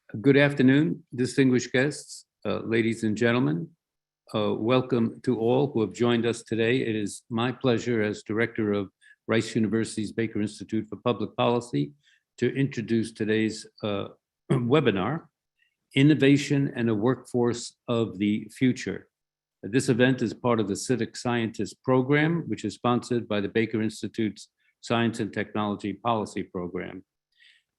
Good afternoon, distinguished guests, ladies and gentlemen. Welcome to all who have joined us today. It is my pleasure as director of Rice University's Baker Institute for Public Policy to introduce today's webinar, Innovation and a Workforce of the Future. This event is part of the Civic Scientist Program, which is sponsored by the Baker Institute's Science and Technology Policy Program.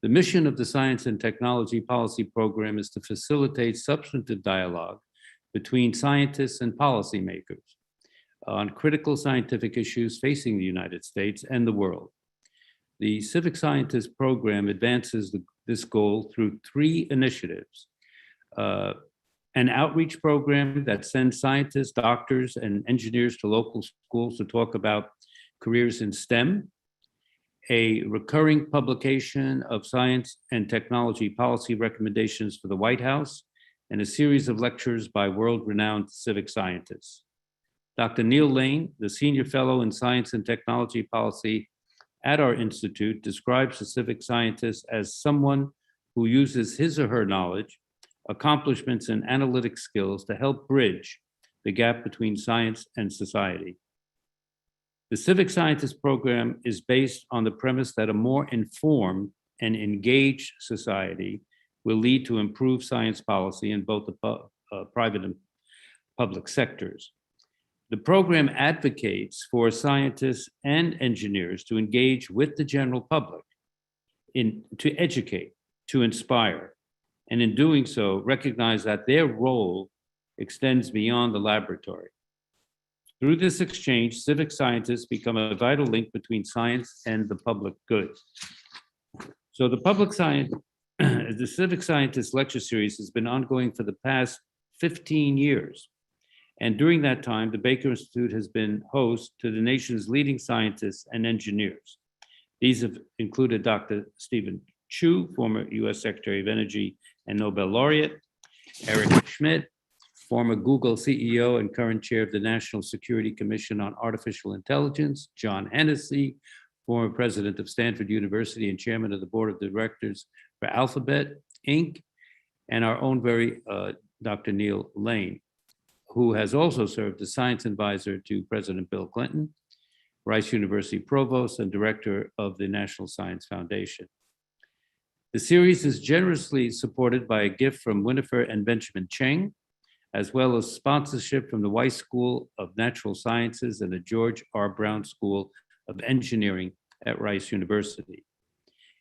The mission of the Science and Technology Policy Program is to facilitate substantive dialogue between scientists and policymakers on critical scientific issues facing the United States and the world. The Civic Scientist Program advances this goal through three initiatives. An outreach program that sends scientists, doctors, and engineers to local schools to talk about careers in STEM, a recurring publication of science and technology policy recommendations for the White House, and a series of lectures by world-renowned civic scientists. Dr. Neil Lane, the Senior Fellow in Science and Technology Policy at our institute, describes the civic scientist as someone who uses his or her knowledge, accomplishments, and analytic skills to help bridge the gap between science and society. The Civic Scientist Program is based on the premise that a more informed and engaged society will lead to improved science policy in both the private and public sectors. The program advocates for scientists and engineers to engage with the general public, to educate, to inspire, and in doing so, recognize that their role extends beyond the laboratory. Through this exchange, civic scientists become a vital link between science and the public good. So the Civic Scientist Lecture Series has been ongoing for the past 15 years. And during that time, the Baker Institute has been host to the nation's leading scientists and engineers. These have included Dr. Stephen Chu, former US Secretary of Energy and Nobel laureate, Eric Schmidt, former Google CEO and current chair of the National Security Commission on Artificial Intelligence, John Hennessy, former president of Stanford University and chairman of the board of directors for Alphabet, Inc., and our own very Dr. Neil Lane, who has also served as science advisor to President Bill Clinton, Rice University provost, and director of the National Science Foundation. The series is generously supported by a gift from Winifred and Benjamin Cheng, as well as sponsorship from the Weiss School of Natural Sciences and the George R. Brown School of Engineering at Rice University.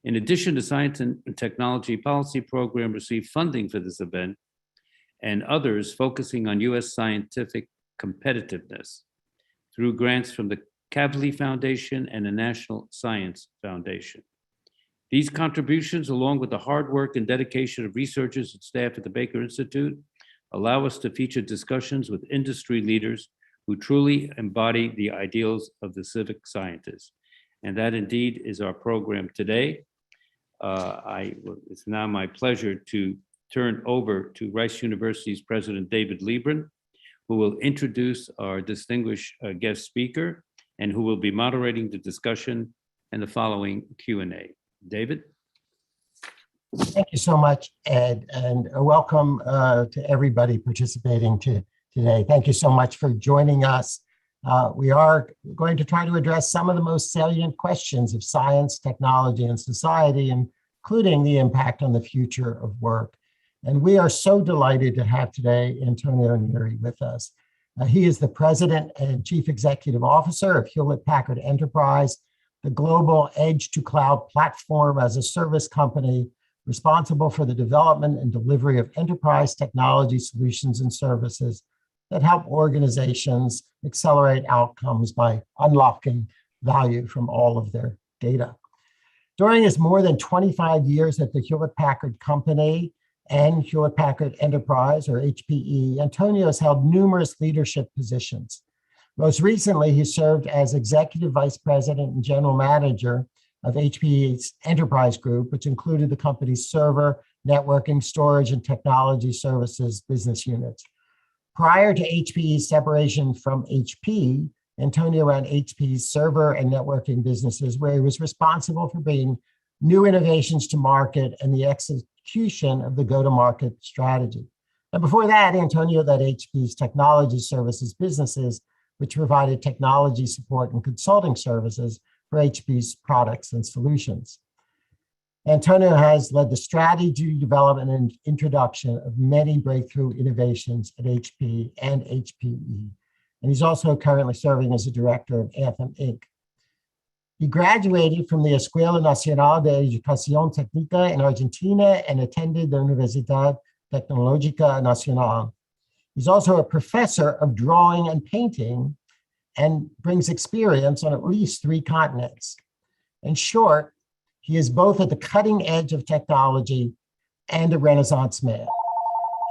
In addition, the Science and Technology Policy Program received funding for this event and others focusing on US scientific competitiveness through grants from the Kavli Foundation and the National Science Foundation. These contributions, along with the hard work and dedication of researchers and staff at the Baker Institute, allow us to feature discussions with industry leaders who truly embody the ideals of the civic scientist. And that indeed is our program today. It's now my pleasure to turn over to Rice University's President David Lieberman, who will introduce our distinguished guest speaker and who will be moderating the discussion and the following Q&A. David? Thank you so much, Ed, and welcome to everybody participating today. Thank you so much for joining us. We are going to try to address some of the most salient questions of science, technology, and society, including the impact on the future of work. And we are so delighted to have today Antonio Neri with us. He is the president and chief executive officer of Hewlett Packard Enterprise, the global edge-to-cloud platform as a service company responsible for the development and delivery of enterprise technology solutions and services that help organizations accelerate outcomes by unlocking value from all of their data. During his more than 25 years at the Hewlett Packard Company and Hewlett Packard Enterprise, or HPE, Antonio has held numerous leadership positions. Most recently, he served as executive vice president and general manager of HPE's Enterprise Group, which included the company's server, networking, storage, and technology services business units. Prior to HPE's separation from HP, Antonio ran HPE's server and networking businesses, where he was responsible for bringing new innovations to market and the execution of the go-to-market strategy. And before that, Antonio led HP's technology services businesses, which provided technology support and consulting services for HP's products and solutions. Antonio has led the strategy development and introduction of many breakthrough innovations at HP and HPE. And he's also currently serving as a director of Anthem Inc. He graduated from the Escuela Nacional de Educación Técnica in Argentina and attended the Universidad Tecnológica Nacional. He's also a professor of drawing and painting and brings experience on at least 3 continents. In short, he is both at the cutting edge of technology and a Renaissance man.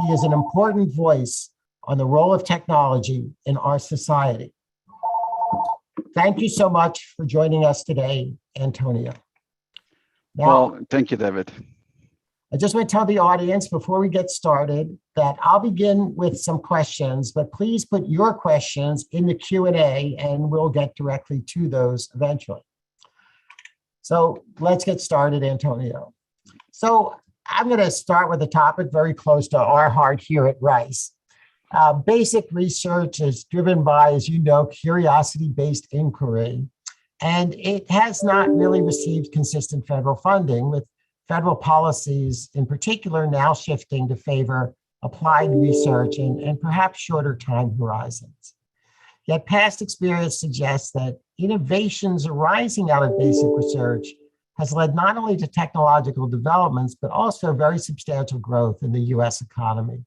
He is an important voice on the role of technology in our society. Thank you so much for joining us today, Antonio. Now, Well, thank you, David. I just want to tell the audience before we get started that I'll begin with some questions, but please put your questions in the Q&A and we'll get directly to those eventually. So let's get started, Antonio. So I'm going to start with a topic very close to our heart here at Rice. Basic research is driven by, as you know, curiosity-based inquiry, and it has not really received consistent federal funding, with federal policies in particular now shifting to favor applied research and perhaps shorter time horizons. Yet past experience suggests that innovations arising out of basic research has led not only to technological developments, but also very substantial growth in the US economy.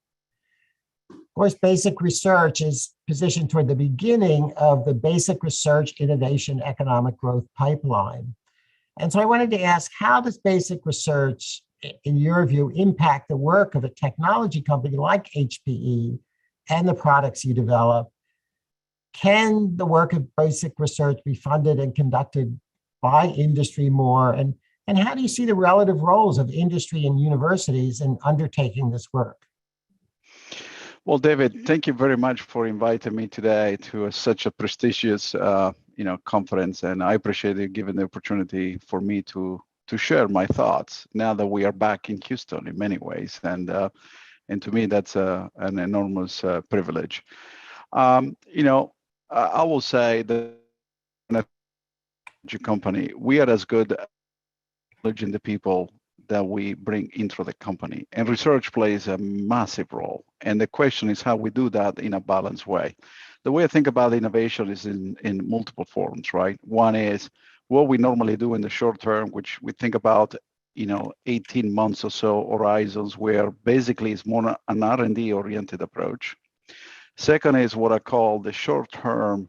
Of course, basic research is positioned toward the beginning of the basic research innovation economic growth pipeline. And so I wanted to ask, how does basic research, in your view, impact the work of a technology company like HPE and the products you develop? Can the work of basic research be funded and conducted by industry more? And how do you see the relative roles of industry and universities in undertaking this work? Well, David, thank you very much for inviting me today to such a prestigious, conference, and I appreciate you giving the opportunity for me to share my thoughts now that we are back in Houston in many ways, and to me that's an enormous privilege. I will say that company, we are as good at knowledge the people that we bring into the company. And research plays a massive role. And the question is how we do that in a balanced way. The way I think about innovation is in multiple forms, right? One is what we normally do in the short term, which we think about, 18 months or so horizons, where basically it's more an R&D oriented approach. Second is what I call the short-term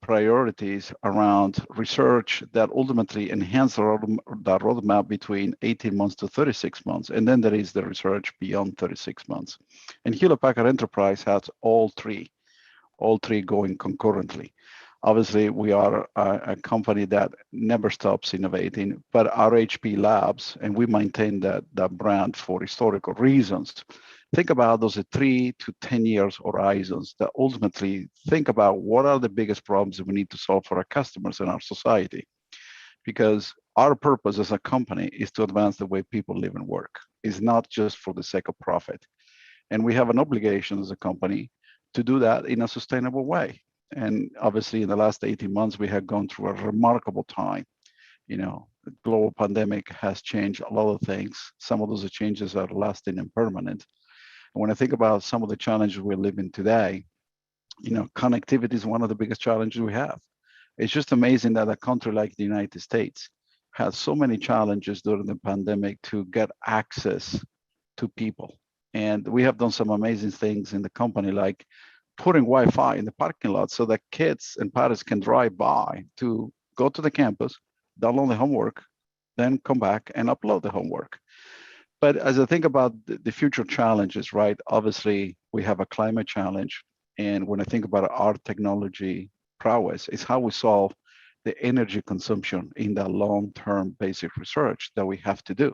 priorities around research that ultimately enhance the roadmap between 18 months to 36 months. And then there is the research beyond 36 months. And Hewlett Packard Enterprise has all three going concurrently. Obviously, we are a company that never stops innovating, but our HP labs, and we maintain that brand for historical reasons, think about those 3 to 10 years horizons that ultimately think about what are the biggest problems that we need to solve for our customers and our society. Because our purpose as a company is to advance the way people live and work. It's not just for the sake of profit. And we have an obligation as a company to do that in a sustainable way. And obviously in the last 18 months, we have gone through a remarkable time. The global pandemic has changed a lot of things. Some of those changes are lasting and permanent. And when I think about some of the challenges we're living today, connectivity is one of the biggest challenges we have. It's just amazing that a country like the United States has so many challenges during the pandemic to get access to people. And we have done some amazing things in the company, like putting Wi-Fi in the parking lot so that kids and parents can drive by to go to the campus, download the homework, then come back and upload the homework. But as I think about the future challenges, right, obviously we have a climate challenge. And when I think about our technology prowess, it's how we solve the energy consumption in that long-term basic research that we have to do,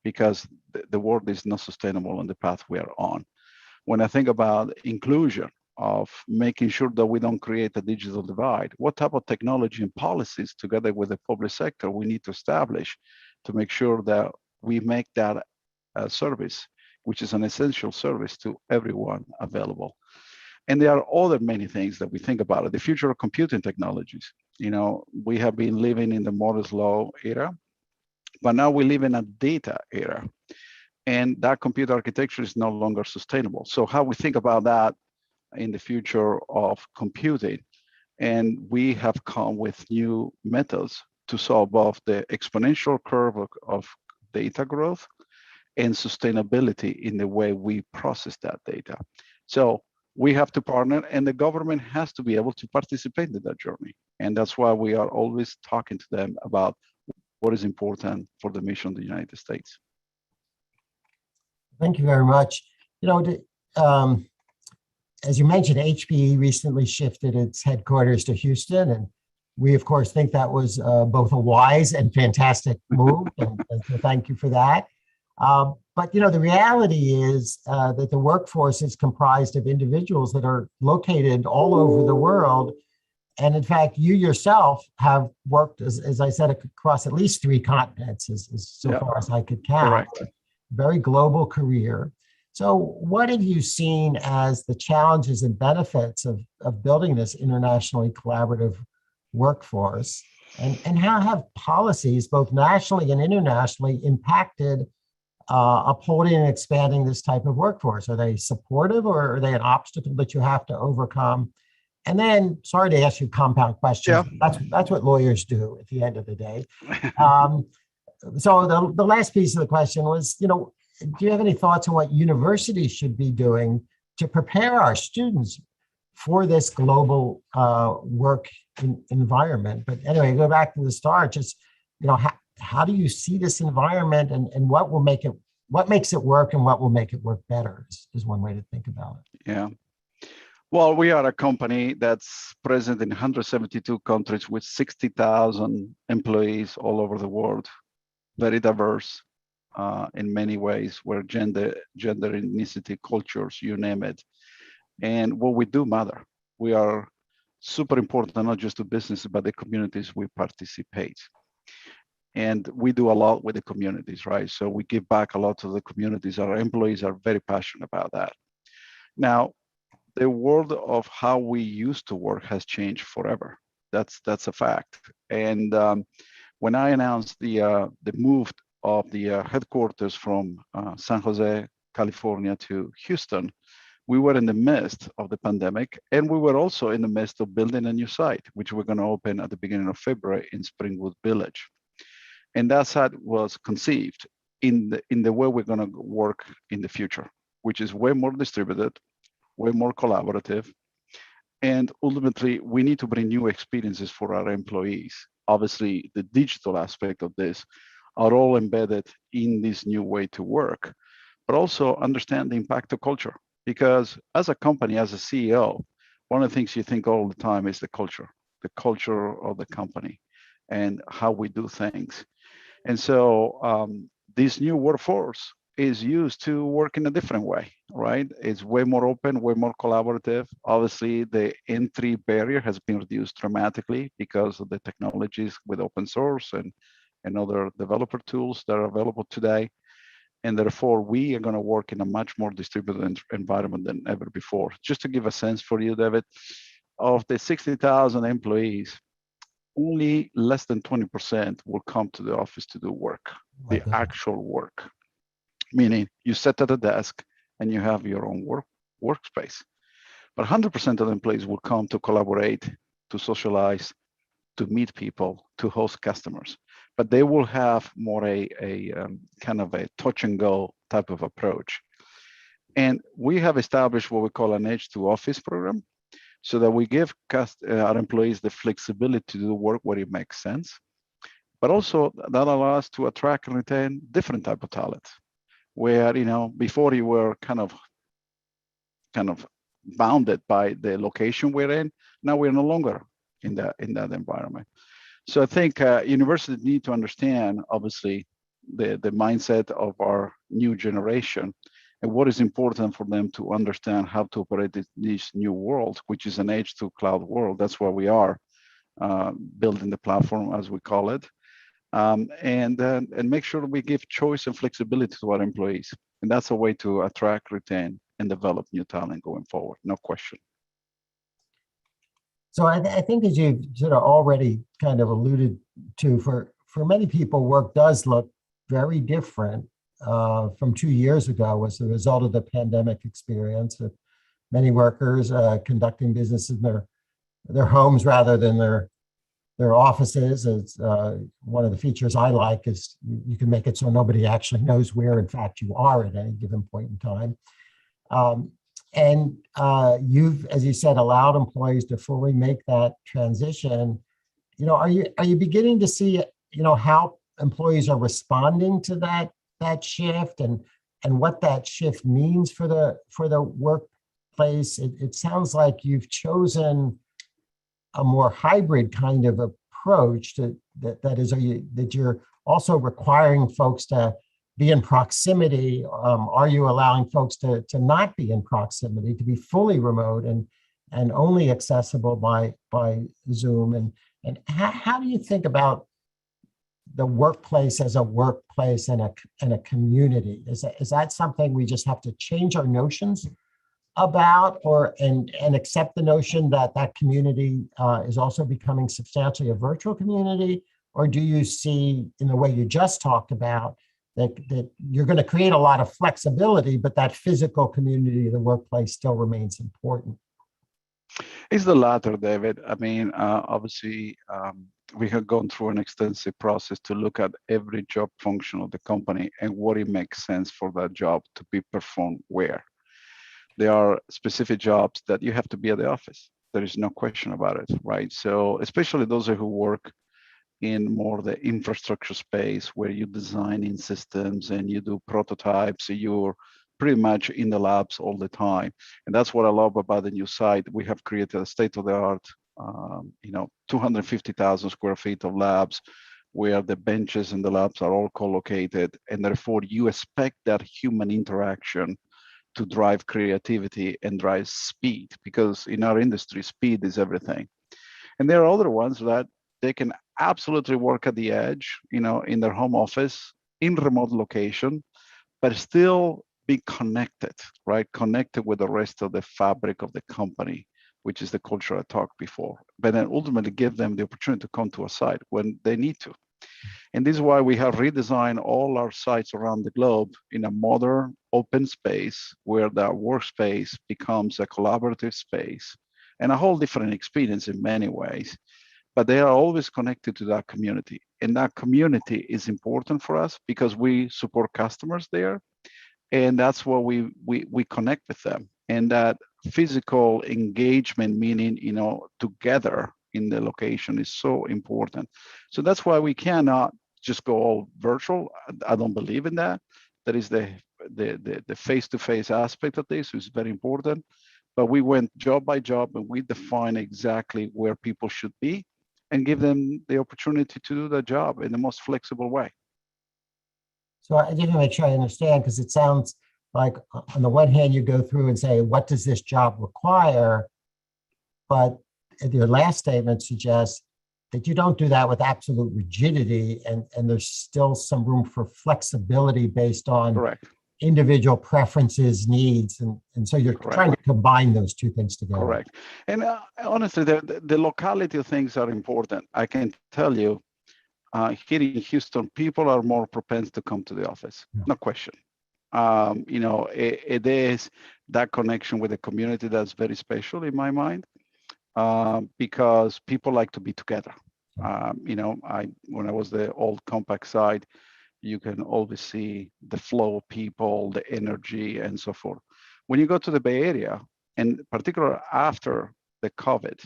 because the world is not sustainable on the path we are on. When I think about inclusion, of making sure that we don't create a digital divide, what type of technology and policies together with the public sector we need to establish to make sure that we make that service, which is an essential service to everyone available. And there are other many things that we think about it. The future of computing technologies. We have been living in the Moore's law era, but now we live in a data era. And that computer architecture is no longer sustainable. So how we think about that in the future of computing, and we have come with new methods to solve both the exponential curve of data growth and sustainability in the way we process that data. So we have to partner, and the government has to be able to participate in that journey. And that's why we are always talking to them about what is important for the mission of the United States. Thank you very much. As you mentioned, HPE recently shifted its headquarters to Houston, and we, of course, think that was both a wise and fantastic move, and so thank you for that. But the reality is that the workforce is comprised of individuals that are located all over the world. And in fact, you yourself have worked, as I said, across at least 3 continents, so far as I could count. Correct. Very global career. So what have you seen as the challenges and benefits of building this internationally collaborative workforce? And how have policies, both nationally and internationally, impacted upholding and expanding this type of workforce? Are they supportive, or are they an obstacle that you have to overcome? And then, sorry to ask you compound questions. Yeah. That's what lawyers do at the end of the day. So the last piece of the question was, do you have any thoughts on what universities should be doing to prepare our students for this global work environment? But anyway, go back to the start. Just how do you see this environment, and what makes it work, and what will make it work better is one way to think about it. Yeah. Well, we are a company that's present in 172 countries with 60,000 employees all over the world. Very diverse in many ways, where gender, ethnicity, cultures, you name it. And what we do matter. We are super important, not just to business, but the communities we participate. And we do a lot with the communities, right? So we give back a lot to the communities. Our employees are very passionate about that. Now, the world of how we used to work has changed forever. That's a fact. And when I announced the move of the headquarters from San Jose, California to Houston, we were in the midst of the pandemic, and we were also in the midst of building a new site, which we're going to open at the beginning of February in Springwood Village. And that site was conceived in the way we're going to work in the future, which is way more distributed, way more collaborative. And ultimately, we need to bring new experiences for our employees. Obviously, the digital aspect of this are all embedded in this new way to work, but also understand the impact of culture. Because as a company, as a CEO, one of the things you think all the time is the culture of the company and how we do things. And so this new workforce is used to work in a different way, right? It's way more open, way more collaborative. Obviously, the entry barrier has been reduced dramatically because of the technologies with open source and other developer tools that are available today. And therefore, we are going to work in a much more distributed environment than ever before. Just to give a sense for you, David, of the 60,000 employees, only less than 20% will come to the office to do work, the actual work. Meaning you sit at a desk and you have your own workspace. But 100% of the employees will come to collaborate, to socialize, to meet people, to host customers. But they will have more a kind of a touch and go type of approach. And we have established what we call an edge to office program, so that we give our employees the flexibility to do work where it makes sense, but also that allows us to attract and retain different type of talent. Where before you were kind of bounded by the location we're in, now we're no longer in that environment. So I think universities need to understand, obviously, the mindset of our new generation and what is important for them to understand how to operate this new world, which is an edge to cloud world. That's why we are building the platform, as we call it. and make sure we give choice and flexibility to our employees. And that's a way to attract, retain, and develop new talent going forward. No question. So I think as you've sort of already kind of alluded to, for many people, work does look very different from 2 years ago as a result of the pandemic experience. Many workers conducting business in their homes rather than their offices. It's, one of the features I like is you can make it so nobody actually knows where, in fact, you are at any given point in time. And you've, as you said, allowed employees to fully make that transition. Are you beginning to see, how employees are responding to that shift and what that shift means for the workplace? It sounds like you've chosen a more hybrid kind of approach that you're also requiring folks to be in proximity. Are you allowing folks to not be in proximity, to be fully remote and only accessible by Zoom? And how do you think about the workplace as a workplace and a community? Is that something we just have to change our notions about, and accept the notion that community is also becoming substantially a virtual community? Or do you see, in the way you just talked about, that you're going to create a lot of flexibility, but that physical community of the workplace still remains important? It's the latter, David. I mean, obviously, we have gone through an extensive process to look at every job function of the company and what it makes sense for that job to be performed where. There are specific jobs that you have to be at the office. There is no question about it, right? So especially those who work in more the infrastructure space where you design in systems and you do prototypes, you're pretty much in the labs all the time. And that's what I love about the new site. We have created a state-of-the-art, 250,000 square feet of labs where the benches and the labs are all co-located. And therefore you expect that human interaction to drive creativity and drive speed, because in our industry, speed is everything. And there are other ones that they can absolutely work at the edge, in their home office, in remote location, but still be connected, right? Connected with the rest of the fabric of the company, which is the culture I talked before, but then ultimately give them the opportunity to come to a site when they need to. And this is why we have redesigned all our sites around the globe in a modern open space where the workspace becomes a collaborative space and a whole different experience in many ways. But they are always connected to that community. And that community is important for us because we support customers there. And that's where we connect with them. And that physical engagement, meaning, together in the location, is so important. So that's why we cannot just go all virtual. I don't believe in that. That is the face-to-face aspect of this is very important. But we went job by job and we define exactly where people should be and give them the opportunity to do the job in the most flexible way. So I just want to make sure I understand, because it sounds like on the one hand, you go through and say, what does this job require? But your last statement suggests that you don't do that with absolute rigidity, and there's still some room for flexibility based on Correct. Individual preferences, needs, and so you're Correct. trying to combine those two things together. Correct. And honestly, the locality of things are important. I can tell you, here in Houston, people are more propense to come to the office, no question. It is that connection with the community that's very special in my mind, because people like to be together. When I was the old Compact side, you can always see the flow of people, the energy, and so forth. When you go to the Bay Area, and particularly after the COVID,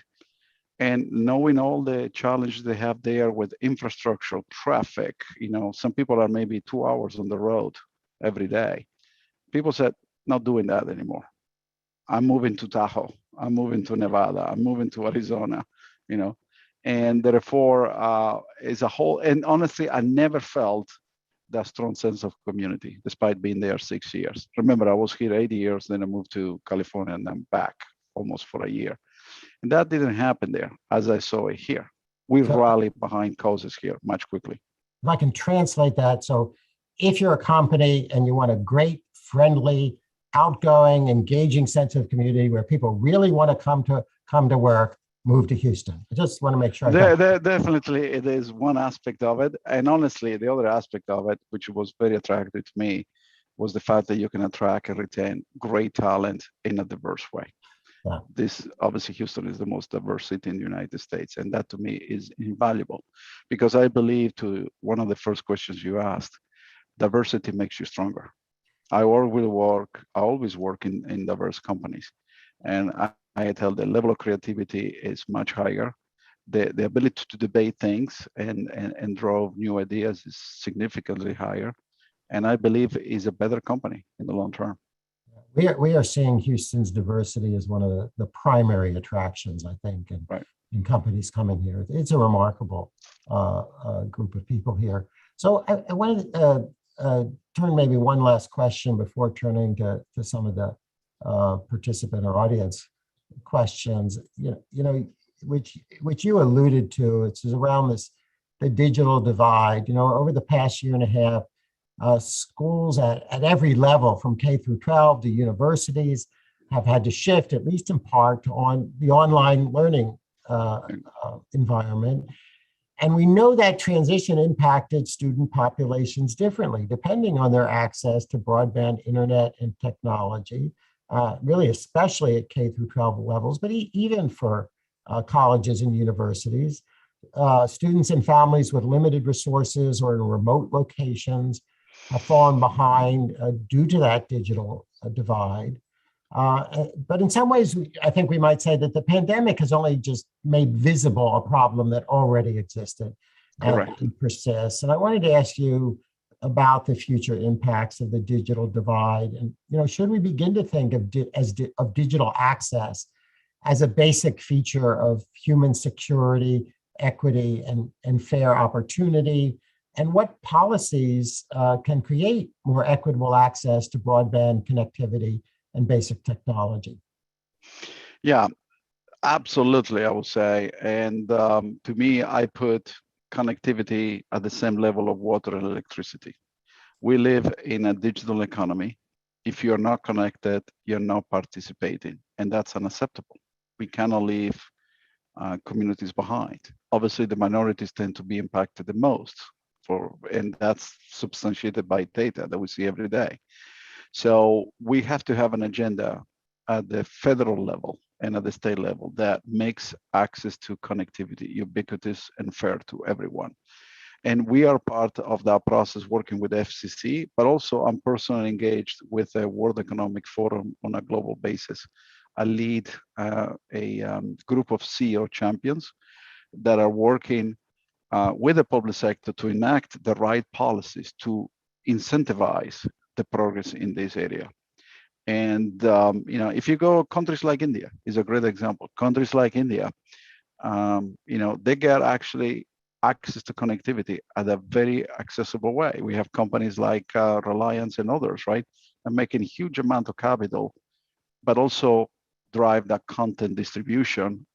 and knowing all the challenges they have there with infrastructure, traffic, some people are maybe 2 hours on the road every day. People said, not doing that anymore. I'm moving to Tahoe. I'm moving to Nevada. I'm moving to Arizona, and therefore is a whole, and honestly, I never felt that strong sense of community, despite being there 6 years. Remember, I was here 8 years, then I moved to California and I'm back almost for a year. And that didn't happen there as I saw it here. We rally behind causes here much quickly. if I can translate that. So if you're a company and you want a great, friendly, outgoing, engaging sense of community where people really want to come to work, move to Houston. I just want to make sure. Definitely, it is one aspect of it. And honestly, the other aspect of it, which was very attractive to me, was the fact that you can attract and retain great talent in a diverse way. Yeah. This obviously Houston is the most diverse city in the United States, and that to me is invaluable, because I believe, to one of the first questions you asked, diversity makes you stronger. I always work in diverse companies, and I tell the level of creativity is much higher. The ability to debate things and draw new ideas is significantly higher, and I believe is a better company in the long term. We are seeing Houston's diversity as one of the primary attractions, I think, in companies coming here. It's a remarkable group of people here. So I wanted to turn maybe one last question before turning to some of the participant or audience questions. Which you alluded to. It's around the digital divide. Over the past year and a half, schools at every level, from K through 12 to universities, have had to shift, at least in part, to the online learning environment. And we know that transition impacted student populations differently, depending on their access to broadband internet and technology, really especially at K through 12 levels, but even for colleges and universities. Students and families with limited resources or in remote locations have fallen behind due to that digital divide. But in some ways, I think we might say that the pandemic has only just made visible a problem that already existed and persists. And I wanted to ask you about the future impacts of the digital divide. And should we begin to think of digital access as a basic feature of human security, equity, and fair opportunity? And what policies can create more equitable access to broadband connectivity and basic technology? Yeah, absolutely, I would say. And to me, I put connectivity at the same level of water and electricity. We live in a digital economy. If you're not connected, you're not participating, and that's unacceptable. We cannot leave communities behind. Obviously, the minorities tend to be impacted the most, and that's substantiated by data that we see every day. So we have to have an agenda at the federal level and at the state level that makes access to connectivity ubiquitous and fair to everyone. And we are part of that process, working with FCC, but also I'm personally engaged with the World Economic Forum on a global basis. I lead a group of CEO champions that are working with the public sector to enact the right policies to incentivize the progress in this area. And if you go, countries like India is a great example. Countries like India, they get actually access to connectivity at a very accessible way. We have companies like Reliance and others, right, and making a huge amount of capital, but also drive that content distribution,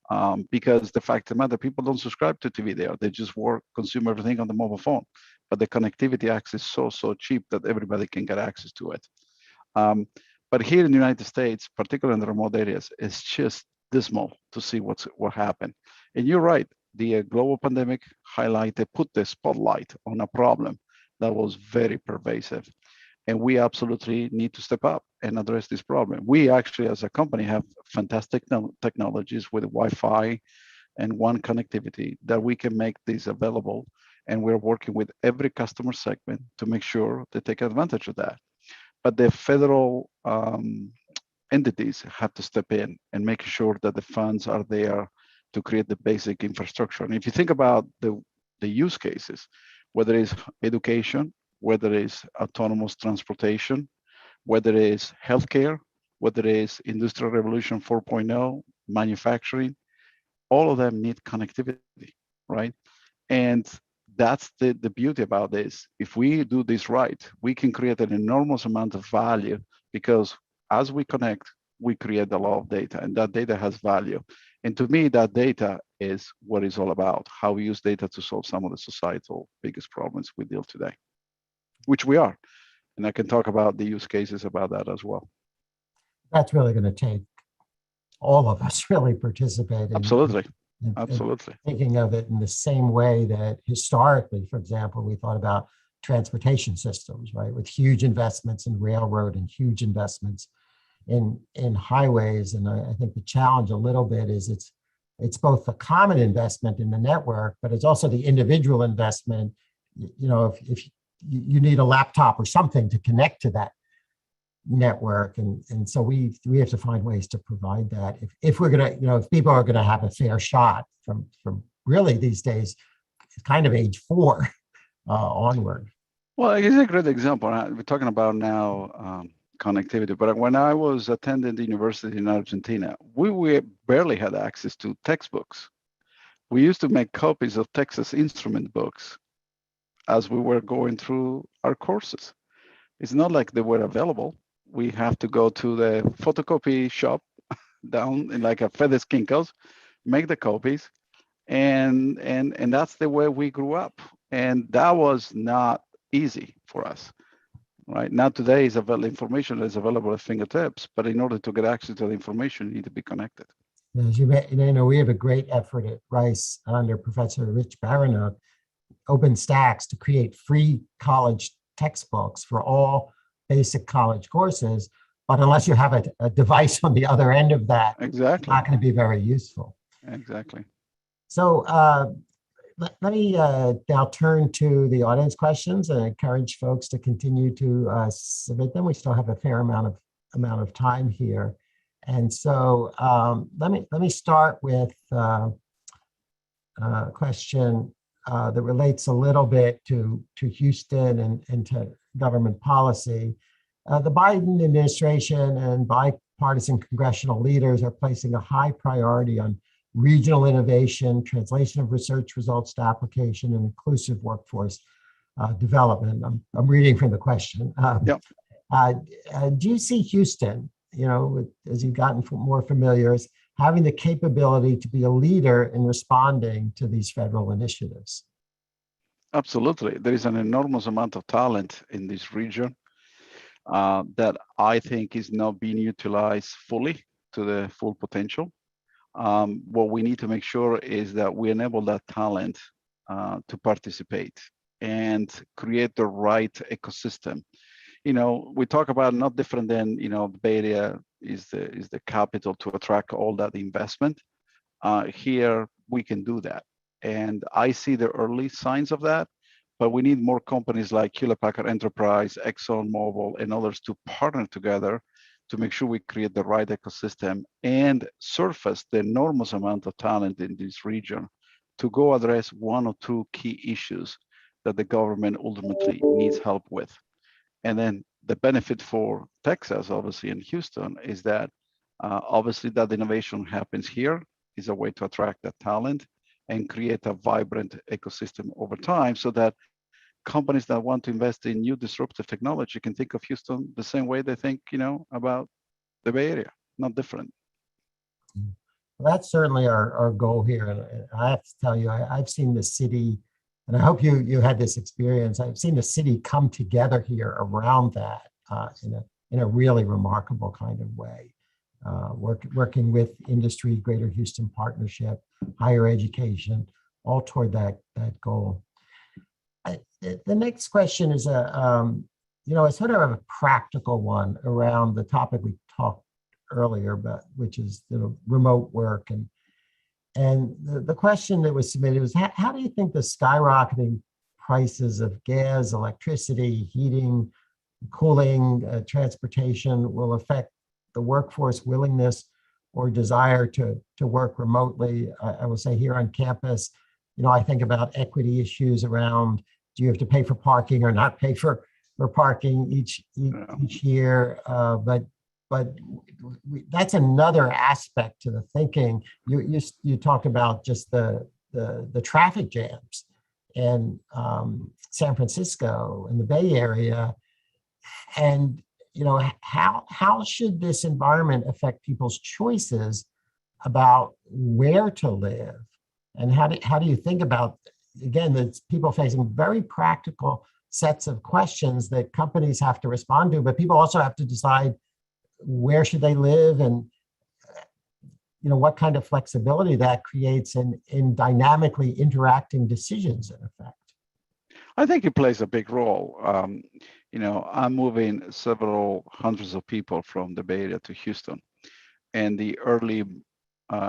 because the fact of the matter, people don't subscribe to TV there. They just consume everything on the mobile phone. But the connectivity access is so cheap that everybody can get access to it. But here in the United States, particularly in the remote areas, it's just dismal to see what happened. And you're right, the global pandemic put the spotlight on a problem that was very pervasive. And we absolutely need to step up and address this problem. We actually, as a company, have fantastic technologies with Wi-Fi and WAN connectivity that we can make these available. And we're working with every customer segment to make sure they take advantage of that. But the federal entities have to step in and make sure that the funds are there to create the basic infrastructure. And if you think about the use cases, whether it's education, whether it's autonomous transportation, whether it's healthcare, whether it's Industrial Revolution 4.0, manufacturing, all of them need connectivity, right? And that's the beauty about this. If we do this right, we can create an enormous amount of value, because as we connect, we create a lot of data, and that data has value. And to me, that data is what it's all about, how we use data to solve some of the societal biggest problems we deal today, which we are. And I can talk about the use cases about that as well. That's really going to take all of us really participating. Absolutely. And Absolutely. thinking of it in the same way that historically, for example, we thought about transportation systems, right? With huge investments in railroad and huge investments in highways. And I think the challenge a little bit is it's both the common investment in the network, but it's also the individual investment. You know, if you need a laptop or something to connect to that network. And so we have to find ways to provide that. If we're gonna, you know, if people are gonna have a fair shot from really these days, kind of age 4 onward. Well, it's a great example. We're talking about now connectivity, but when I was attending the university in Argentina, we barely had access to textbooks. We used to make copies of Texas Instrument books as we were going through our courses. It's not like they were available. We have to go to the photocopy shop down in like a FedEx Kinko's, make the copies, and that's the way we grew up. And that was not easy for us. Right now, today is information is available at fingertips, but in order to get access to the information, you need to be connected. As you know, we have a great effort at Rice under Professor Rich Baranook, OpenStax, to create free college textbooks for all basic college courses. But unless you have a device on the other end of that, exactly, it's not going to be very useful. Exactly. So let me now turn to the audience questions and encourage folks to continue to submit them. We still have a fair amount of time here. And so let me start with a question that relates a little bit to Houston and to government policy. The Biden administration and bipartisan congressional leaders are placing a high priority on regional innovation, translation of research results to application, and inclusive workforce development. I'm reading from the question. Yep. Do you see Houston, you know, as you've gotten more familiar, as having the capability to be a leader in responding to these federal initiatives? Absolutely. There is an enormous amount of talent in this region that I think is not being utilized fully to the full potential. What we need to make sure is that we enable that talent to participate and create the right ecosystem. You know, we talk about not different than, you know, the Bay Area is the capital to attract all that investment. Here we can do that, and I see the early signs of that. But we need more companies like Hewlett Packard Enterprise, ExxonMobil, and others to partner together to make sure we create the right ecosystem and surface the enormous amount of talent in this region to go address one or two key issues that the government ultimately needs help with. And then the benefit for Texas, obviously, in Houston, is that obviously that innovation happens here, is a way to attract that talent and create a vibrant ecosystem over time so that companies that want to invest in new disruptive technology can think of Houston the same way they think, you know, about the Bay Area, not different. Well, that's certainly our goal here. And I have to tell you, I've seen the city, and I hope you had this experience. I've seen the city come together here around that in a really remarkable kind of way. Working with industry, Greater Houston Partnership, higher education, all toward that goal. The next question is a sort of a practical one around the topic we talked earlier about, which is remote work. And the question that was submitted was, how do you think the skyrocketing prices of gas, electricity, heating, cooling, transportation will affect the workforce willingness or desire to work remotely? I will say here on campus, I think about equity issues around, do you have to pay for parking or not pay for parking each year? But that's another aspect to the thinking. You talk about just the traffic jams in San Francisco and the Bay Area, and how should this environment affect people's choices about where to live? And how do you think about, again, that people facing very practical sets of questions that companies have to respond to, but people also have to decide where should they live and what kind of flexibility that creates in dynamically interacting decisions in effect. I think it plays a big role. I'm moving several hundreds of people from the Bay Area to Houston, and the early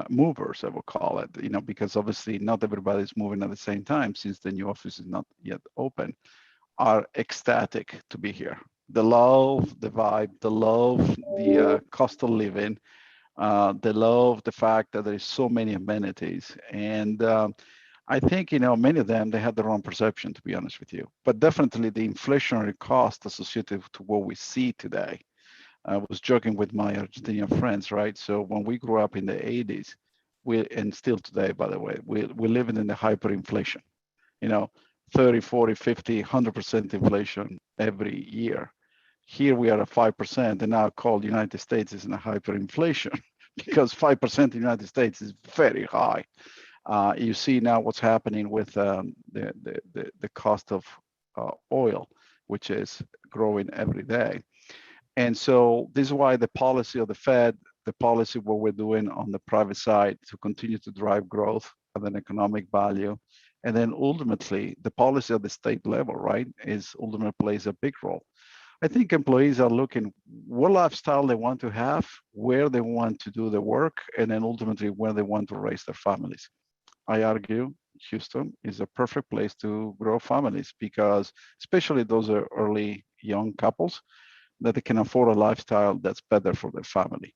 movers, I will call it, because obviously not everybody's moving at the same time since the new office is not yet open, are ecstatic to be here. The love, the vibe, the love, the cost of living, the love, the fact that there is so many amenities. And I think, many of them, they had the wrong perception, to be honest with you. But definitely the inflationary cost associated to what we see today. I was joking with my Argentinian friends, right? So when we grew up in the 80s, and still today, by the way, we're living in the hyperinflation, 30, 40, 50, 100% inflation every year. Here we are at 5%, and now called United States is in a hyperinflation because 5% in the United States is very high. You see now what's happening with the cost of oil, which is growing every day. And so this is why the policy of the Fed, the policy what we're doing on the private side to continue to drive growth and then economic value, and then ultimately the policy at the state level, right, is ultimately plays a big role. I think employees are looking what lifestyle they want to have, where they want to do the work, and then ultimately where they want to raise their families. I argue Houston is a perfect place to grow families because especially those are early young couples that they can afford a lifestyle that's better for their family.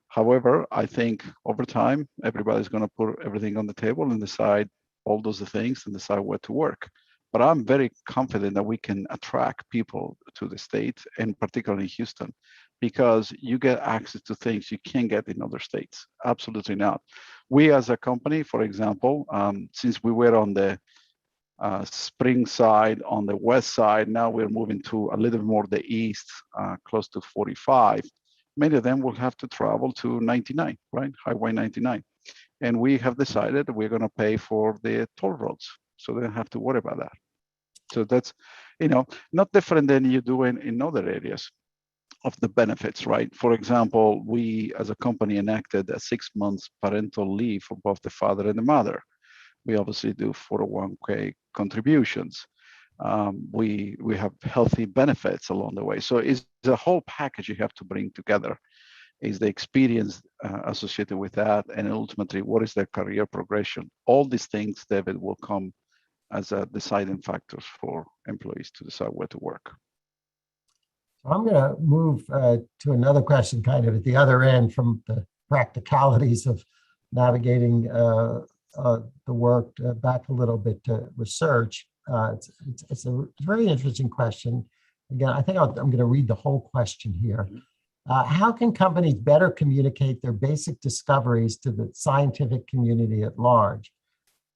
However, I think over time, everybody's going to put everything on the table and decide all those things and decide where to work. But I'm very confident that we can attract people to the state and particularly Houston because you get access to things you can't get in other states. Absolutely not. We as a company, for example, since we were on the spring side, on the west side, now we're moving to a little more the east, close to 45. Many of them will have to travel to 99, right? Highway 99. And we have decided we're going to pay for the toll roads. So they don't have to worry about that. So that's, not different than you do in other areas of the benefits, right? For example, we as a company enacted a 6 months parental leave for both the father and the mother. We obviously do 401k contributions. We have healthy benefits along the way. So it's the whole package you have to bring together. Is the experience associated with that, and ultimately, what is their career progression? All these things, David, will come as deciding factors for employees to decide where to work. I'm going to move to another question kind of at the other end from the practicalities of navigating the work back a little bit to research. It's a very interesting question. Again, I think I'm going to read the whole question here. How can companies better communicate their basic discoveries to the scientific community at large?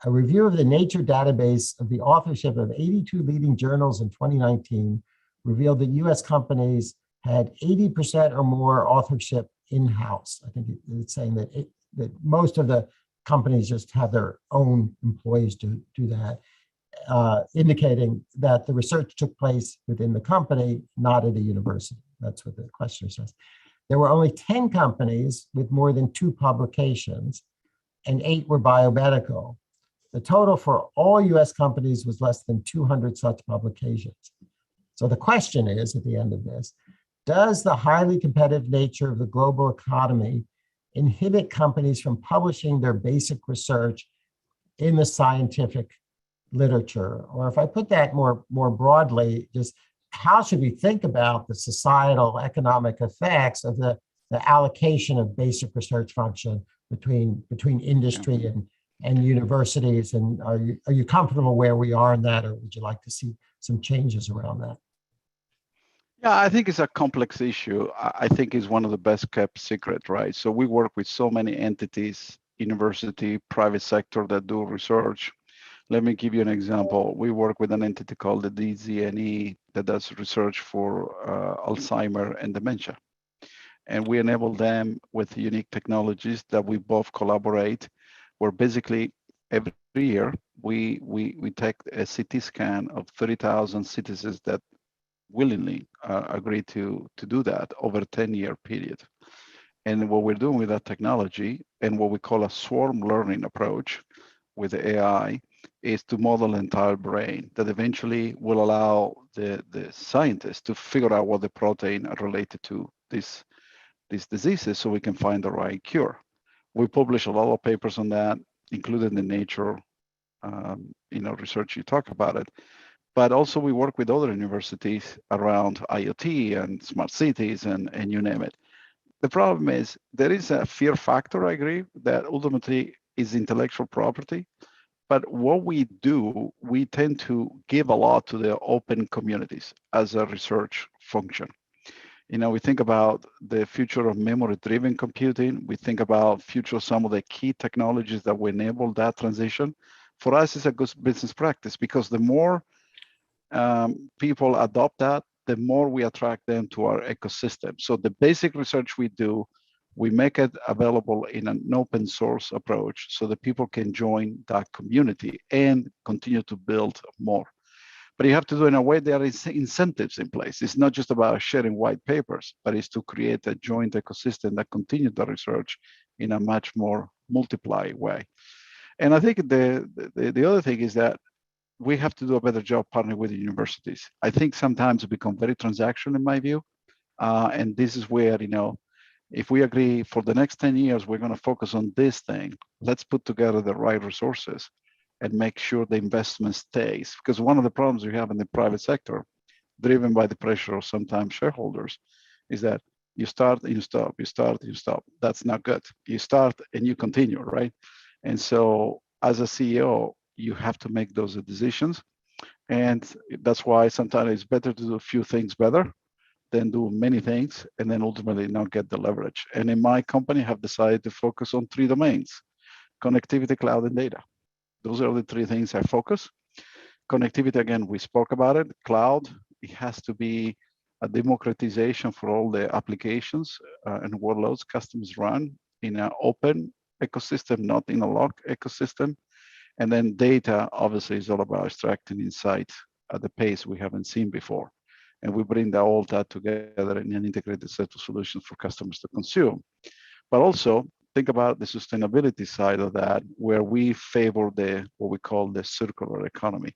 A review of the Nature database of the authorship of 82 leading journals in 2019 revealed that US companies had 80% or more authorship in-house. I think it's saying that most of the companies just have their own employees do that, indicating that the research took place within the company, not at a university. That's what the questioner says. There were only 10 companies with more than 2 publications, and 8 were biomedical. The total for all US companies was less than 200 such publications. So the question is, at the end of this, does the highly competitive nature of the global economy inhibit companies from publishing their basic research in the scientific literature? Or if I put that more broadly, just how should we think about the societal economic effects of the allocation of basic research function between industry and universities? And are you comfortable where we are in that, or would you like to see some changes around that? Yeah, I think it's a complex issue. I think it's one of the best kept secret, right? So we work with so many entities, university, private sector that do research. Let me give you an example. We work with an entity called the DZNE, that does research for Alzheimer and dementia. And we enable them with unique technologies that we both collaborate, where basically every year we take a CT scan of 30,000 citizens that willingly agree to do that over a 10-year period. And what we're doing with that technology and what we call a swarm learning approach with the AI is to model the entire brain that eventually will allow the scientists to figure out what the protein are related to these diseases so we can find the right cure. We publish a lot of papers on that, including the Nature research you talk about it. But also we work with other universities around IoT and smart cities and you name it. The problem is there is a fear factor, I agree, that ultimately is intellectual property. But what we do, we tend to give a lot to the open communities as a research function. We think about the future of memory-driven computing. We think about future of some of the key technologies that will enable that transition. For us, it's a good business practice because the more people adopt that, the more we attract them to our ecosystem. So the basic research we do, we make it available in an open source approach so that people can join that community and continue to build more. But you have to do it in a way there is incentives in place. It's not just about sharing white papers, but it's to create a joint ecosystem that continues the research in a much more multiplied way. And I think the other thing is that we have to do a better job partnering with the universities. I think sometimes it becomes very transactional in my view. And this is where, if we agree for the next 10 years, we're going to focus on this thing, let's put together the right resources and make sure the investment stays. Because one of the problems we have in the private sector, driven by the pressure of sometimes shareholders, is that you start and you stop, you start and you stop. That's not good. You start and you continue, right? And so as a CEO, you have to make those decisions. And that's why sometimes it's better to do a few things better than do many things and then ultimately not get the leverage. And in my company, I have decided to focus on 3 domains: connectivity, cloud, and data. Those are the 3 things I focus. Connectivity, again, we spoke about it. Cloud, it has to be a democratization for all the applications and workloads customers run in an open ecosystem, not in a locked ecosystem. And then data, obviously, is all about extracting insight at the pace we haven't seen before. And we bring all that together in an integrated set of solutions for customers to consume. But also, think about the sustainability side of that, where we favor what we call the circular economy,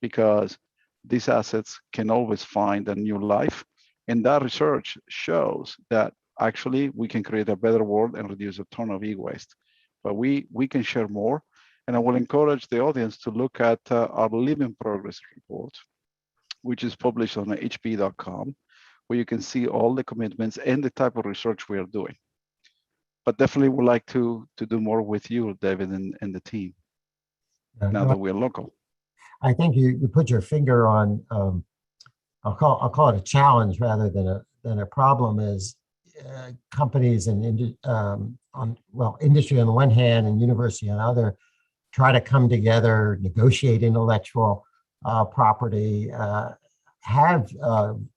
because these assets can always find a new life. And that research shows that actually we can create a better world and reduce a ton of e-waste. But we can share more. And I will encourage the audience to look at our Living Progress report, which is published on hp.com, where you can see all the commitments and the type of research we are doing. But definitely would like to do more with you, David, and the team, now that we're local. I think you put your finger on, I'll call it a challenge rather than a problem, is companies and industry on the one hand and university on the other try to come together, negotiate intellectual property, have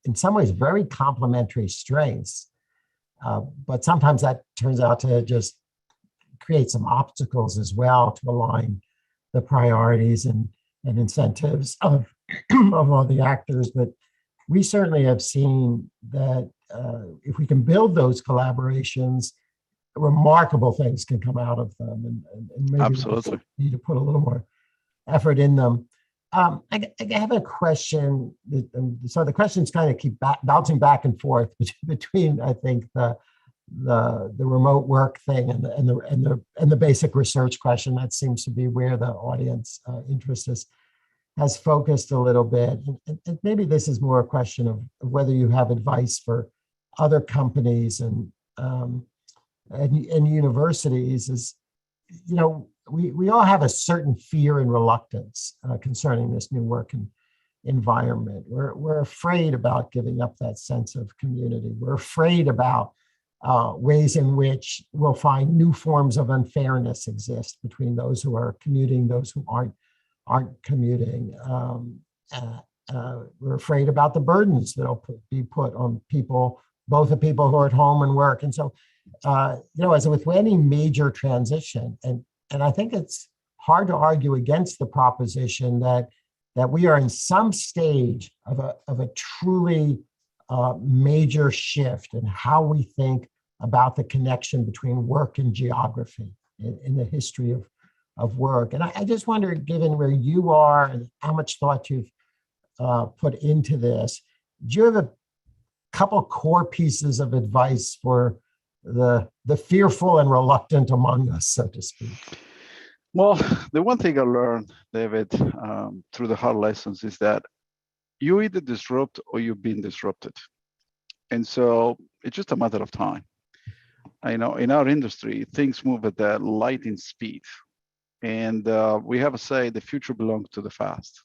in some ways very complementary strengths. But sometimes that turns out to just create some obstacles as well to align the priorities and incentives of all the actors. But we certainly have seen that if we can build those collaborations, remarkable things can come out of them. And maybe absolutely we need to put a little more effort in them. I have a question. So the questions kind of keep bouncing back and forth between, I think, the remote work thing and the basic research question. That seems to be where the audience interest has focused a little bit. And maybe this is more a question of whether you have advice for other companies and universities. Is, we all have a certain fear and reluctance concerning this new work environment. We're afraid about giving up that sense of community. We're afraid about ways in which we'll find new forms of unfairness exist between those who are commuting, those who aren't commuting. we're afraid about the burdens that'll be put on people, both the people who are at home and work. And so, as with any major transition, and I think it's hard to argue against the proposition that we are in some stage of a truly major shift in how we think about the connection between work and geography in the history of work. And I just wonder, given where you are and how much thought you've put into this, do you have a couple core pieces of advice for the fearful and reluctant among us, so to speak? Well, the one thing I learned, David, through the hard lessons is that you either disrupt or you're being disrupted. And so it's just a matter of time. I know in our industry, things move at that lightning speed. And we have a say, the future belongs to the fast,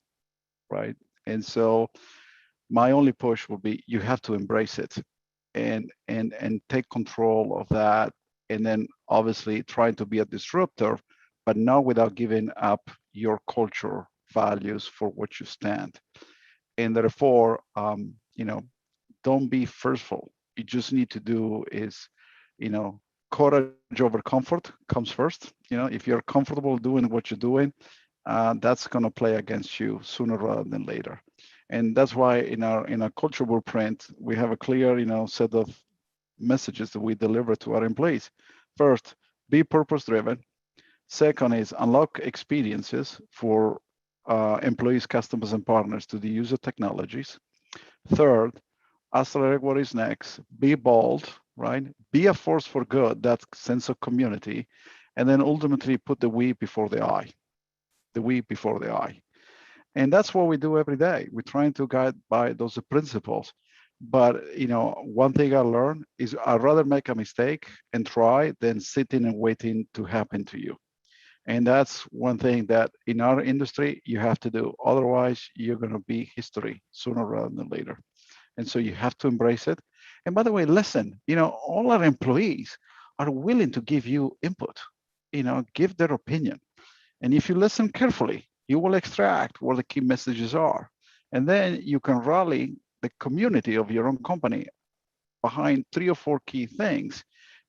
right? And so my only push will be, you have to embrace it and take control of that. And then obviously trying to be a disruptor, but not without giving up your culture values for what you stand. And therefore, don't be fearful. You just need to do is, courage over comfort comes first. If you're comfortable doing what you're doing, that's going to play against you sooner rather than later. And that's why in our culture blueprint, we have a clear, set of messages that we deliver to our employees. First, be purpose driven. Second is unlock experiences for employees, customers, and partners to the use of technologies. Third, accelerate what is next. Be bold, right? Be a force for good, that sense of community. And then ultimately put the we before the I. The we before the I. And that's what we do every day. We're trying to guide by those principles. But one thing I learned is I'd rather make a mistake and try than sitting and waiting to happen to you. And that's one thing that in our industry you have to do. Otherwise, you're going to be history sooner rather than later. And so you have to embrace it. And by the way, listen, all our employees are willing to give you input, give their opinion. And if you listen carefully, you will extract what the key messages are. And then you can rally the community of your own company behind 3 or 4 key things.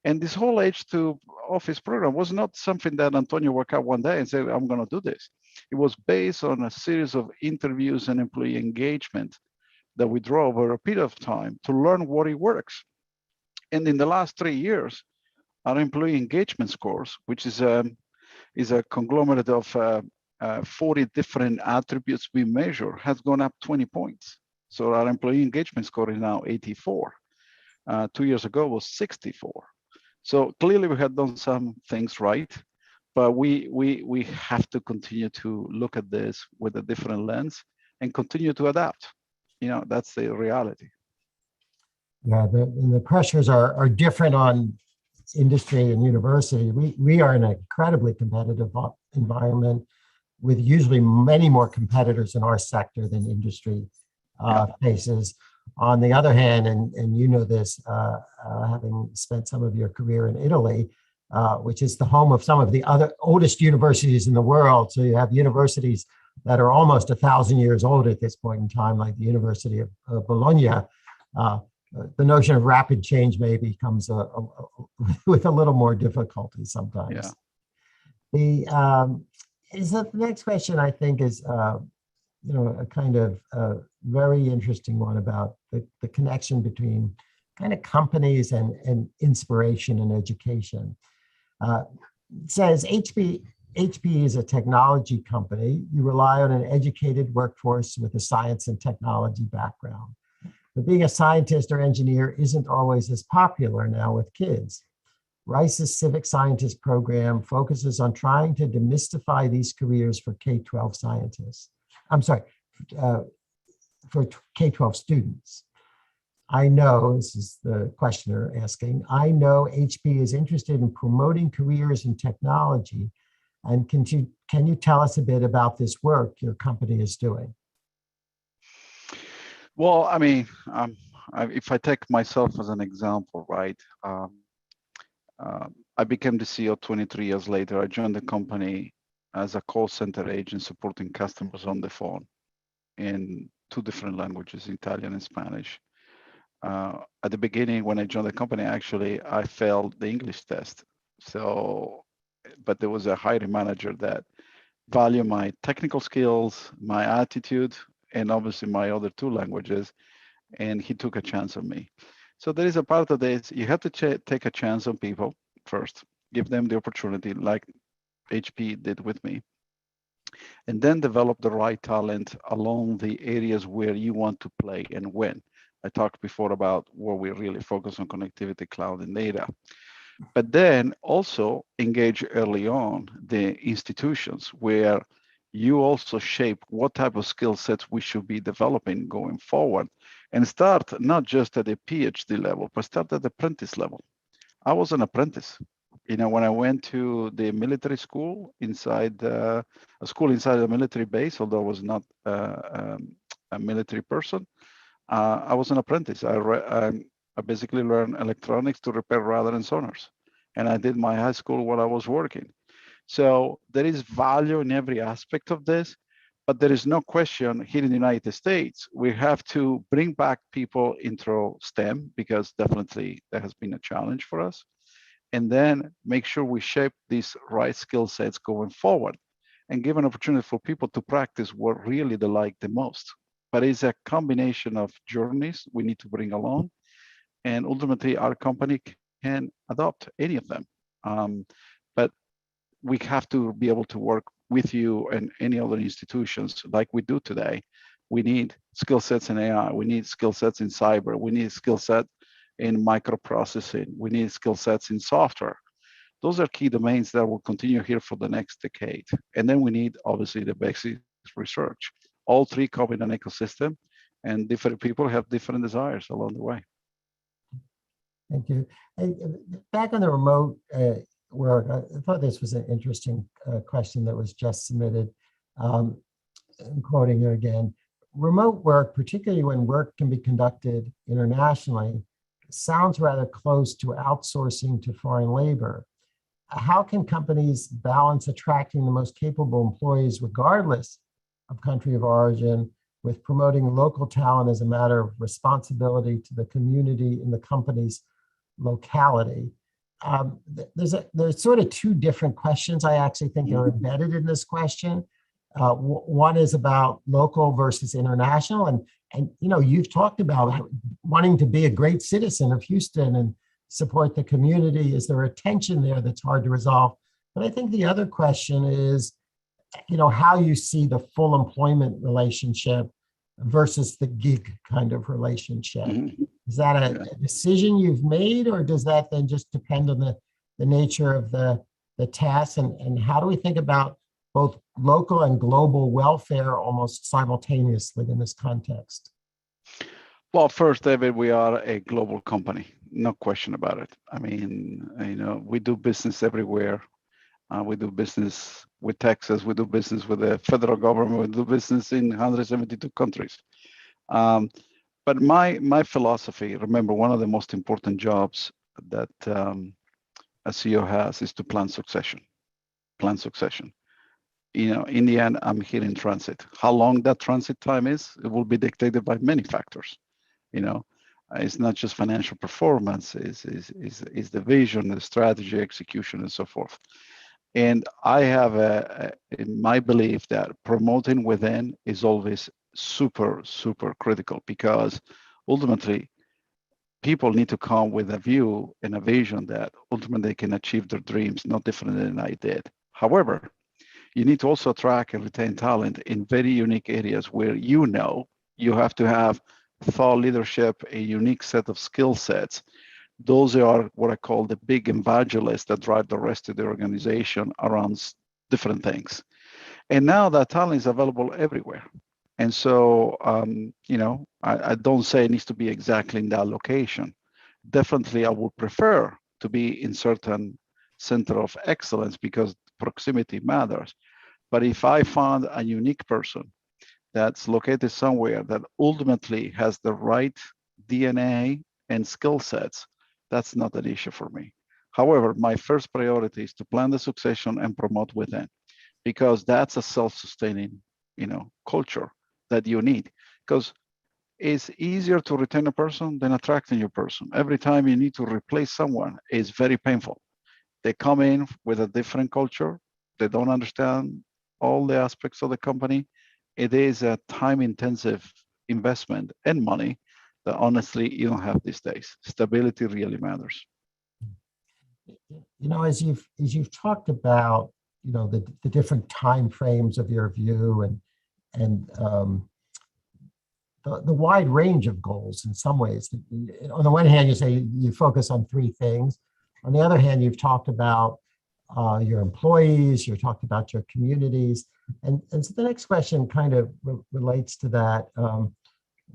And this whole H2 office program was not something that Antonio woke up one day and said, I'm going to do this. It was based on a series of interviews and employee engagement that we drove over a period of time to learn what it works. And in the last 3 years, our employee engagement scores, which is a conglomerate of 40 different attributes we measure, has gone up 20 points. So our employee engagement score is now 84. 2 years ago was 64. So clearly we had done some things right, but we have to continue to look at this with a different lens and continue to adapt. That's the reality. Yeah, the pressures are different on industry and university. We are in an incredibly competitive environment with usually many more competitors in our sector than industry faces. On the other hand, and you know this, having spent some of your career in Italy, which is the home of some of the other oldest universities in the world. So you have universities that are almost 1,000 years old at this point in time, like the University of Bologna. The notion of rapid change maybe comes with a little more difficulty sometimes. Yeah. The next question, I think, is a kind of very interesting one about the connection between kind of companies and inspiration and education. It says HP is a technology company. You rely on an educated workforce with a science and technology background. But being a scientist or engineer isn't always as popular now with kids. Rice's Civic Scientist program focuses on trying to demystify these careers for K-12 scientists. I'm sorry, for K-12 students. I know, this is the questioner asking, I know HP is interested in promoting careers in technology. And can you tell us a bit about this work your company is doing? Well, I mean, if I take myself as an example, right? I became the CEO 23 years later. I joined the company as a call center agent supporting customers on the phone. And two different languages, Italian and Spanish. At the beginning, when I joined the company, actually, I failed the English test. So, but there was a hiring manager that valued my technical skills, my attitude, and obviously my other two languages, and he took a chance on me. So there is a part of this, you have to take a chance on people first, give them the opportunity like HP did with me, and then develop the right talent along the areas where you want to play and win. I talked before about where we really focus on connectivity, cloud, and data. But then also engage early on the institutions where you also shape what type of skill sets we should be developing going forward, and start not just at the PhD level, but start at the apprentice level. I was an apprentice. You know, when I went to the military school inside a school inside a military base, although I was not a military person, I was an apprentice. I basically learned electronics to repair radar and sonars, and I did my high school while I was working. So there is value in every aspect of this, but there is no question here in the United States, we have to bring back people into STEM, because definitely that has been a challenge for us. And then make sure we shape these right skill sets going forward and give an opportunity for people to practice what really they like the most. But it's a combination of journeys we need to bring along. And ultimately, our company can adopt any of them. But we have to be able to work with you and any other institutions like we do today. We need skill sets in AI. We need skill sets in cyber. We need skill set in microprocessing. We need skill sets in software. Those are key domains that will continue here for the next decade. And then we need, obviously, the basic research. All three come in an ecosystem, and different people have different desires along the way. Thank you. Back on the remote work, I thought this was an interesting question that was just submitted. I'm quoting you again. Remote work, particularly when work can be conducted internationally, sounds rather close to outsourcing to foreign labor. How can companies balance attracting the most capable employees regardless of country of origin with promoting local talent as a matter of responsibility to the community in the company's locality? There's sort of two different questions I actually think are embedded in this question. One is about local versus international, and you know, you've talked about wanting to be a great citizen of Houston and support the community. Is there a tension there that's hard to resolve? But I think the other question is, you know, how you see the full employment relationship versus the gig kind of relationship. Is that a decision you've made, or does that then just depend on the nature of the task? And how do we think about both local and global welfare almost simultaneously in this context? Well, first, David, we are a global company, no question about it. I mean, you know, we do business everywhere. We do business with Texas, we do business with the federal government, we do business in 172 countries. But my philosophy, remember, one of the most important jobs that a CEO has is to plan succession. Plan succession. You know, in the end, I'm here in transit. How long that transit time is, it will be dictated by many factors. You know, it's not just financial performance, is the vision, the strategy, execution, and so forth. And I have in my belief that promoting within is always super, super critical, because ultimately people need to come with a view and a vision that ultimately they can achieve their dreams, not different than I did. However, you need to also attract and retain talent in very unique areas where you know you have to have thought leadership, a unique set of skill sets. Those are what I call the big evangelists that drive the rest of the organization around different things. And now that talent is available everywhere. And so, you know, I don't say it needs to be exactly in that location. Definitely, I would prefer to be in certain center of excellence because proximity matters. But if I found a unique person that's located somewhere that ultimately has the right DNA and skill sets, that's not an issue for me. However, my first priority is to plan the succession and promote within, because that's a self-sustaining, you know, culture that you need. because it's easier to retain a person than attracting a person. Every time you need to replace someone, it's very painful. They come in with a different culture. They don't understand all the aspects of the company. It is a time-intensive investment and money that honestly you don't have these days. Stability really matters. You know, as you've talked about, you know, the different time frames of your view and the wide range of goals in some ways. On the one hand, you say you focus on three things. On the other hand, you've talked about your employees, you've talked about your communities. And so the next question kind of relates to that,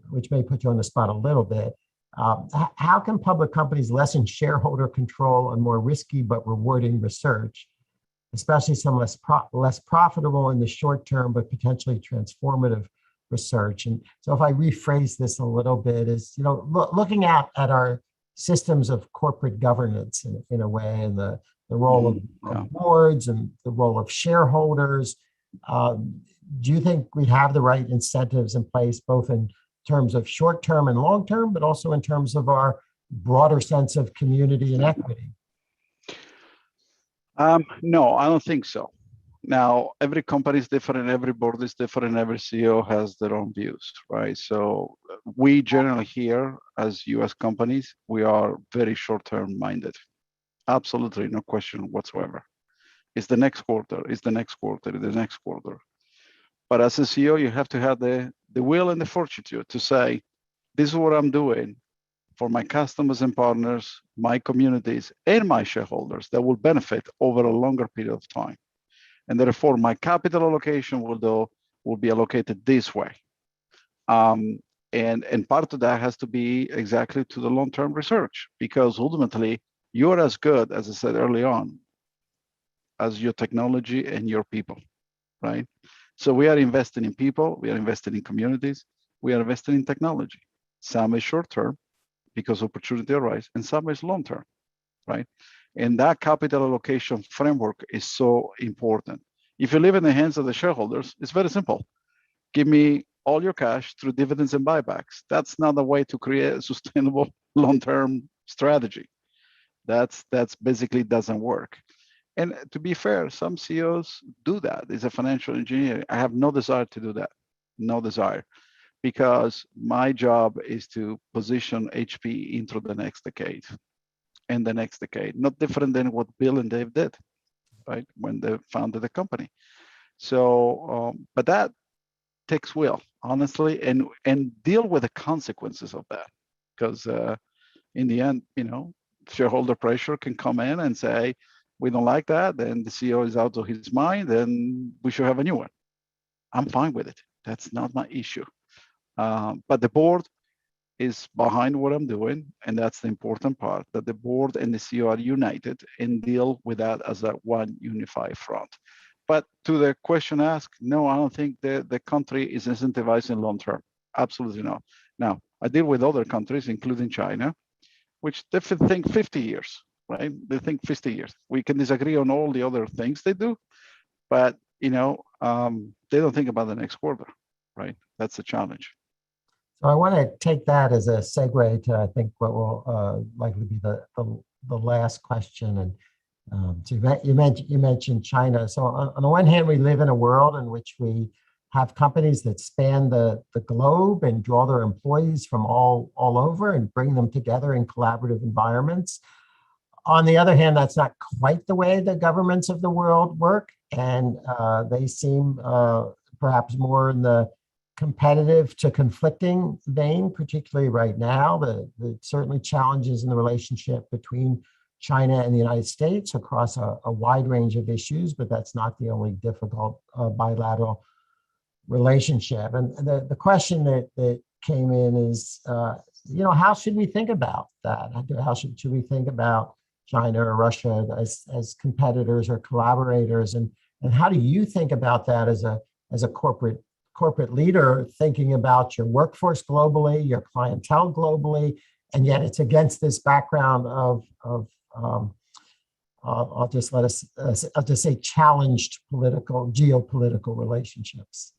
which may put you on the spot a little bit. How can public companies lessen shareholder control on more risky but rewarding research, especially some less profitable in the short term, but potentially transformative research? And so if I rephrase this a little bit, is, you know, looking at our systems of corporate governance in a way, and the role of boards and the role of shareholders, do you think we have the right incentives in place, both in terms of short term and long term, but also in terms of our broader sense of community and equity? No, I don't think so. Now, every company is different, every board is different, every CEO has their own views, right? So we generally here, as US companies, we are very short-term minded. Absolutely, no question whatsoever. It's the next quarter, it's the next quarter, it's the next quarter. But as a CEO, you have to have the will and the fortitude to say, this is what I'm doing for my customers and partners, my communities, and my shareholders that will benefit over a longer period of time. And therefore, my capital allocation will be allocated this way. And part of that has to be exactly to the long-term research, because ultimately, you're as good, as I said early on, as your technology and your people, right? So we are investing in people, we are investing in communities, we are investing in technology. Some is short-term because opportunity arise, and some is long-term, right? And that capital allocation framework is so important. If you live in the hands of the shareholders, it's very simple. Give me all your cash through dividends and buybacks. That's not the way to create a sustainable long-term strategy. That's basically doesn't work. And to be fair, some CEOs do that. It's a financial engineer. I have no desire to do that, no desire, because my job is to position HP into the next decade and the next decade, not different than what Bill and Dave did, right, when they founded the company. So, but that takes will, honestly, and deal with the consequences of that, because in the end, you know, shareholder pressure can come in and say, we don't like that, then the CEO is out of his mind, then we should have a new one. I'm fine with it. That's not my issue. But the board is behind what I'm doing, and that's the important part, that the board and the CEO are united and deal with that as a one unified front. But to the question asked, no, I don't think the country is incentivizing long-term. Absolutely not. Now, I deal with other countries, including China, which they think 50 years, right? They think 50 years. We can disagree on all the other things they do, but you know, they don't think about the next quarter, right? That's the challenge. So I want to take that as a segue to, I think, what will likely be the last question. And so you mentioned China. So on the one hand, we live in a world in which we have companies that span the globe and draw their employees from all over and bring them together in collaborative environments. On the other hand, that's not quite the way the governments of the world work. And they seem perhaps more in the competitive to conflicting vein, particularly right now. The certainly challenges in the relationship between China and the United States across a wide range of issues, but that's not the only difficult bilateral relationship. And the question that came in is, you know, how should we think about that? How should we think about China or Russia as competitors or collaborators? And how do you think about that as a corporate leader, thinking about your workforce globally, your clientele globally, and yet it's against this background of I'll just say challenged geopolitical relationships?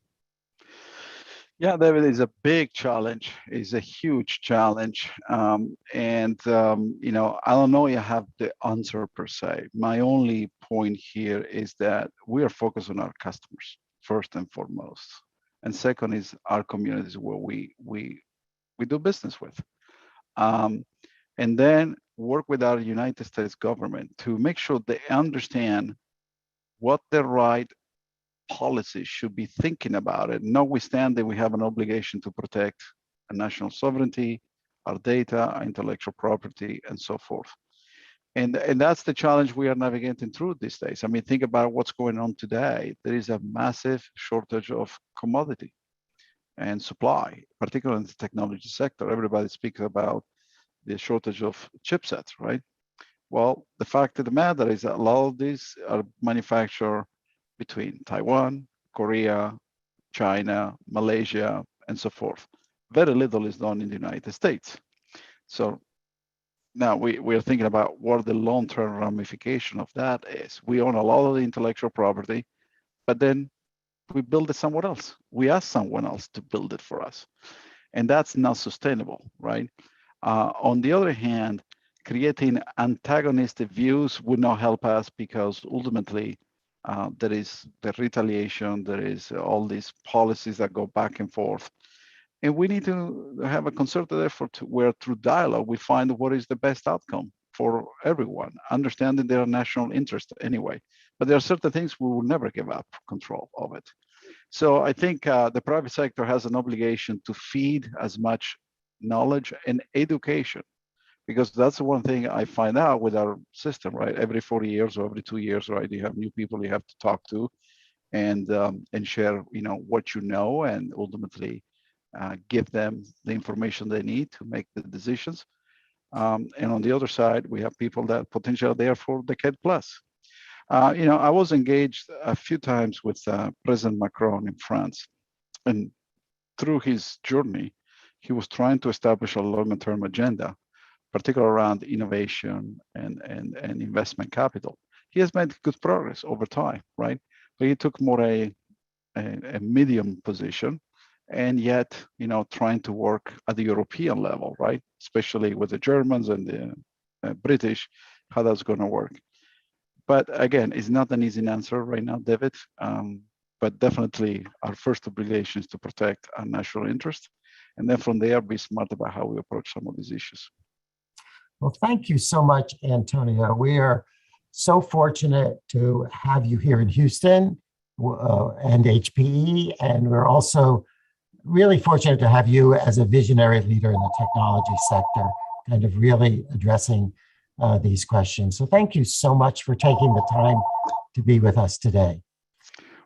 Yeah, David, is a big challenge. Is a huge challenge, I don't know. You have the answer per se. My only point here is that we are focused on our customers first and foremost, and second is our communities where we do business with, um, and then work with our United States government to make sure they understand what the right policies should be thinking about it, notwithstanding we have an obligation to protect our national sovereignty, our data, our intellectual property, and so forth. And that's the challenge we are navigating through these days. I mean, think about what's going on today. There is a massive shortage of commodity and supply, particularly in the technology sector. Everybody speaks about the shortage of chipsets, right? Well, the fact of the matter is that a lot of these are manufactured between Taiwan, Korea, China, Malaysia, and so forth. Very little is done in the United States. So now we are thinking about what the long-term ramification of that is. We own a lot of the intellectual property, but then we build it somewhere else. We ask someone else to build it for us. And that's not sustainable, right? On the other hand, creating antagonistic views would not help us because ultimately there is the retaliation, there is all these policies that go back and forth. And we need to have a concerted effort where through dialogue, we find what is the best outcome for everyone, understanding their national interest anyway. But there are certain things we will never give up control of it. So I think the private sector has an obligation to feed as much knowledge and education, because that's the one thing I find out with our system, right? Every 40 years or every 2 years, right? You have new people you have to talk to and share, what you know, and ultimately give them the information they need to make the decisions. And on the other side, we have people that potentially are there for a decade plus. I was engaged a few times with President Macron in France, and through his journey, he was trying to establish a longer-term agenda, particularly around innovation and investment capital. He has made good progress over time, right? But he took more a medium position, and yet, trying to work at the European level, right? Especially with the Germans and the British, how that's going to work. But again, it's not an easy answer right now, David. But definitely our first obligation is to protect our national interest. And then from there, be smart about how we approach some of these issues. Well, thank you so much, Antonio. We are so fortunate to have you here in Houston and HPE. And we're also really fortunate to have you as a visionary leader in the technology sector, kind of really addressing these questions. So thank you so much for taking the time to be with us today.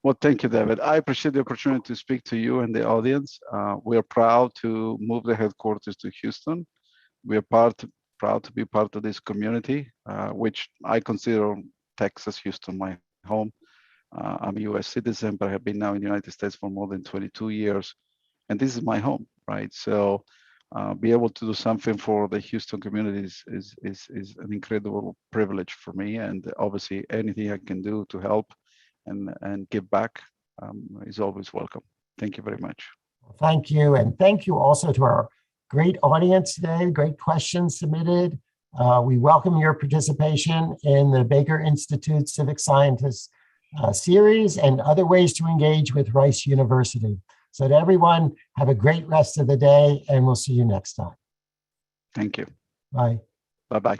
Well, thank you, David. I appreciate the opportunity to speak to you and the audience. We are proud to move the headquarters to Houston. We are proud to be part of this community, which I consider Texas, Houston, my home. I'm a US citizen, but I have been now in the United States for more than 22 years. And this is my home, right? So be able to do something for the Houston community is an incredible privilege for me. And obviously anything I can do to help and give back is always welcome. Thank you very much. Thank you. And thank you also to our great audience today, great questions submitted. We welcome your participation in the Baker Institute Civic Scientists series and other ways to engage with Rice University. So to everyone, have a great rest of the day, and we'll see you next time. Thank you. Bye. Bye-bye.